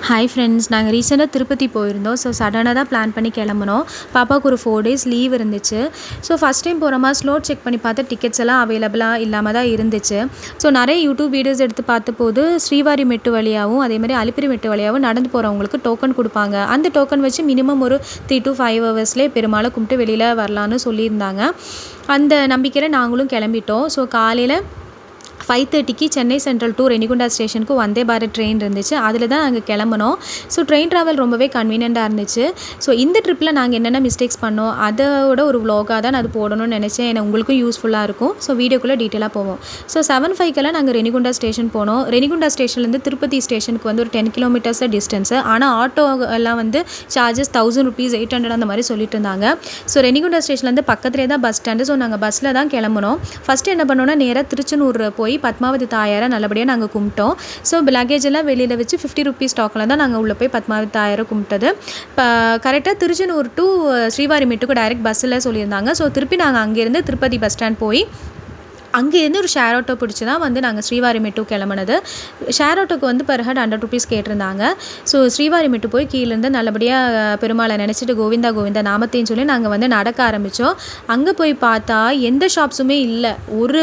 Hi friends, நாங்கள் ரீசெண்டாக திருப்பதி போயிருந்தோம். ஸோ சடனாக தான் பிளான் பண்ணி கிளம்புனோம். பாப்பாவுக்கு ஒரு 4 டேஸ் லீவ் இருந்துச்சு. ஸோ ஃபஸ்ட் டைம் போகிறோமா, ஸ்லோட் செக் பண்ணி பார்த்தா டிக்கெட்ஸ் எல்லாம் அவைலபிளாக இல்லாமல் தான் இருந்துச்சு. ஸோ நிறைய யூடியூப் வீடியோஸ் எடுத்து பார்த்தபோது ஸ்ரீவாரி மெட்டு வழியாகவும் அதேமாதிரி அலிப்பிரி மெட்டு வழியாகவும் நடந்து போகிறவங்களுக்கு டோக்கன் கொடுப்பாங்க. அந்த டோக்கன் வச்சு மினிமம் ஒரு 3 to 5 ஹவர்ஸ்லேயே பெருமாளை கும்பிட்டு வெளியில் வரலான்னு சொல்லியிருந்தாங்க. அந்த நம்பிக்கையில் நாங்களும் கிளம்பிட்டோம். ஸோ காலையில் 5:30க்கு சென்னை சென்ட்ரல் டு ரெனிகுண்டா ஸ்டேஷனுக்கு வந்தே பாரத் ட்ரெயின் இருந்துச்சு. அதில் தான் நாங்கள் கிளம்புனோம். ஸோ ட்ரெயின் ட்ராவல் ரொம்பவே கன்வீனியண்ட்டாக இருந்துச்சு. ஸோ இந்த ட்ரிப்பில் நாங்கள் என்னென்ன மிஸ்டேக்ஸ் பண்ணோம் அதோட ஒரு வ்ளாகாக தான் நான் அது போடணும்னு நினச்சேன். ஏன்னா உங்களுக்கும் யூஸ்ஃபுல்லாக இருக்கும். ஸோ வீடியோக்குள்ளே டீட்டெயிலாக போவோம். ஸோ 7:05க்கெல்லாம் நாங்கள் ரெனிகுண்டா ஸ்டேஷன் போனோம். ரெனிகுண்டா ஸ்டேஷன்லேருந்து திருப்பதி ஸ்டேஷனுக்கு வந்து ஒரு 10 கிலோமீட்டர்ஸ் டிஸ்டன்ஸு. ஆனால் ஆட்டோ எல்லாம் வந்து சார்ஜஸ் 1000 rupees 800 அந்த மாதிரி சொல்லிட்டு இருந்தாங்க. ஸோ ரெனிகுண்டா ஸ்டேஷன்லேருந்து பக்கத்துலேயே தான் பஸ் ஸ்டாண்டு. ஸோ நாங்கள் பஸ்ஸில் தான் கிளம்புனோம். ஃபஸ்ட்டு என்ன பண்ணோன்னா நேராக திருச்செந்தூர் போய் பத்மாவதி தாயாரை நல்லபடியாக நாங்கள் கும்பிட்டோம். ஸோ லக்கேஜ் எல்லாம் வெளியில் வச்சு 50 rupees ஸ்டாக்கில் தான் நாங்கள் உள்ளே போய் பத்மாவதி தாயாரை கும்பிட்டது. இப்போ கரெக்டாக திருச்செந்தூர் டு ஸ்ரீவாரி மெட்டுக்கு டைரக்ட் பஸ்ஸில் சொல்லியிருந்தாங்க. ஸோ திருப்பி நாங்கள் அங்கேருந்து திருப்பதி பஸ் ஸ்டாண்ட் போய் அங்கேருந்து ஒரு ஷேர் ஆட்டோ பிடிச்சி தான் வந்து நாங்கள் ஸ்ரீவாரி மெட்டு கிளம்புனது. ஷேர் ஆட்டோக்கு வந்து பெர் ஹெட் 100 rupees கேட்டிருந்தாங்க. ஸோ ஸ்ரீவாரி மெட்டு போய் கீழேருந்து நல்லபடியாக பெருமாளை நினச்சிட்டு கோவிந்தா கோவிந்தா நாமத்தையும் சொல்லி நாங்கள் வந்து நடக்க ஆரம்பித்தோம். அங்கே போய் பார்த்தா எந்த ஷாப்ஸுமே இல்லை. ஒரு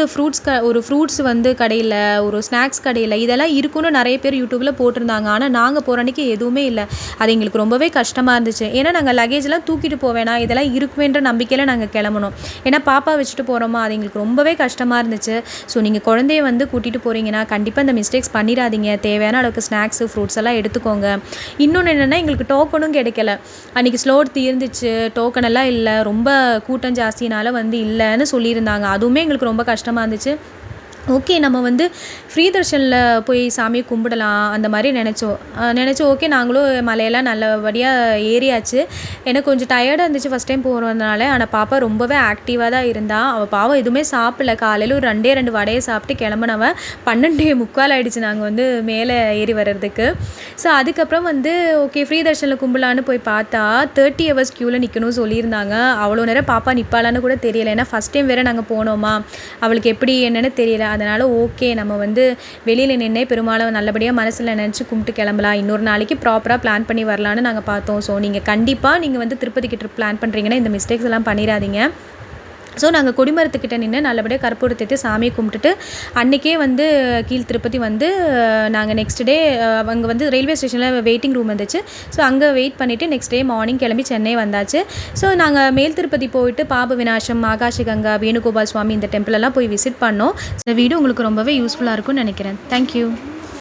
ஃப்ரூட்ஸ் வந்து கடையில், ஒரு ஸ்நாக்ஸ் கடையில் இதெல்லாம் இருக்குன்னு நிறைய பேர் யூடியூப்பில் போட்டிருந்தாங்க. ஆனால் நாங்கள் போகிற அன்றைக்கி எதுவுமே இல்லை. அது எங்களுக்கு ரொம்பவே கஷ்டமாக இருந்துச்சு. ஏன்னா நாங்கள் லக்கேஜெலாம் தூக்கிட்டு போவேனா, இதெல்லாம் இருக்குமேன்ற நம்பிக்கையில் நாங்கள் கிளம்பணும். ஏன்னா பாப்பா வச்சுட்டு போகிறோமா, அது எங்களுக்கு ரொம்பவே கஷ்டமாக இருந்துச்சு. ஸோ நீங்கள் குழந்தைய வந்து கூட்டிகிட்டு போகிறீங்கன்னா கண்டிப்பாக இந்த மிஸ்டேக்ஸ் பண்ணிடாதீங்க. தேவையான அளவுக்கு ஸ்நாக்ஸு ஃப்ரூட்ஸ் எல்லாம் எடுத்துக்கோங்க. இன்னொன்று என்னென்னா, எங்களுக்கு டோக்கனும் கிடைக்கல. அன்றைக்கி ஸ்லோட் தீர்ந்துச்சு, டோக்கன் எல்லாம் இல்லை, ரொம்ப கூட்டம் ஜாஸ்தினால வந்து இல்லைன்னு சொல்லியிருந்தாங்க. அதுவுமே எங்களுக்கு ரொம்ப கஷ்டமாக இருந்துச்சு. ஓகே, நம்ம வந்து ஃப்ரீ தர்ஷனில் போய் சாமியை கும்பிடலாம் அந்த மாதிரி நினச்சோம். ஓகே, நாங்களும் மலையெல்லாம் நல்லபடியாக ஏறியாச்சு. எனக்கு கொஞ்சம் டயர்டாக இருந்துச்சு ஃபஸ்ட் டைம் போகிறதுனால. ஆனால் பாப்பா ரொம்பவே ஆக்டிவாக தான் இருந்தாள். அவள் பாவம் எதுவுமே சாப்பிடல. காலையில் ஒரு 2 வடையை சாப்பிட்டு கிளம்புனவன் 12:45 ஆகிடுச்சு நாங்கள் வந்து மேலே ஏறி வர்றதுக்கு. ஸோ அதுக்கப்புறம் வந்து ஓகே ஃப்ரீ தர்ஷனில் கும்பிடலான்னு போய் பார்த்தா 30 hours க்யூவில் நிற்கணும்னு சொல்லியிருந்தாங்க. அவ்வளோ நேரம் பாப்பா நிற்பாளான்னு கூட தெரியலை. ஏன்னா ஃபஸ்ட் டைம் வேறு நாங்கள் போனோமா, அவளுக்கு எப்படி என்னென்னு தெரியல. அதனால் ஓகே, நம்ம வந்து வெளியில் நின்று பெருமாளை நல்லபடியாக மனசில் நினச்சி கும்பிட்டு கிளம்பலாம். இன்னொரு நாளைக்கு ப்ராப்பராக பிளான் பண்ணி வரலான்னு நாங்கள் பார்த்தோம். ஸோ நீங்கள் கண்டிப்பாக நீங்கள் வந்து திருப்பதிக்கு ட்ரிப் பிளான் பண்ணுறீங்கன்னா இந்த மிஸ்டேக்ஸ் எல்லாம் பண்ணிடாதீங்க. ஸோ நாங்கள் கொடிமரத்துக்கிட்ட நின்று நல்லபடியாக கற்பூரத்தை சாமியை கும்பிட்டுட்டு அன்றைக்கே வந்து கீழ் திருப்பதி வந்து நாங்கள் நெக்ஸ்ட் டே அங்கே வந்து ரயில்வே ஸ்டேஷனில் வெயிட்டிங் ரூம் இருந்துச்சு. ஸோ அங்கே வெயிட் பண்ணிவிட்டு நெக்ஸ்ட் டே மார்னிங் கிளம்பி சென்னை வந்தாச்சு. ஸோ நாங்கள் மேல் திருப்பதி போயிட்டு பாப விநாசம், ஆகாஷகங்கா, வேணுகோபால் சுவாமி இந்த டெம்பிளெல்லாம் போய் விசிட் பண்ணோம். இந்த வீடியோ உங்களுக்கு ரொம்பவே யூஸ்ஃபுல்லாக இருக்கும்னு நினைக்கிறேன். தேங்க்யூ.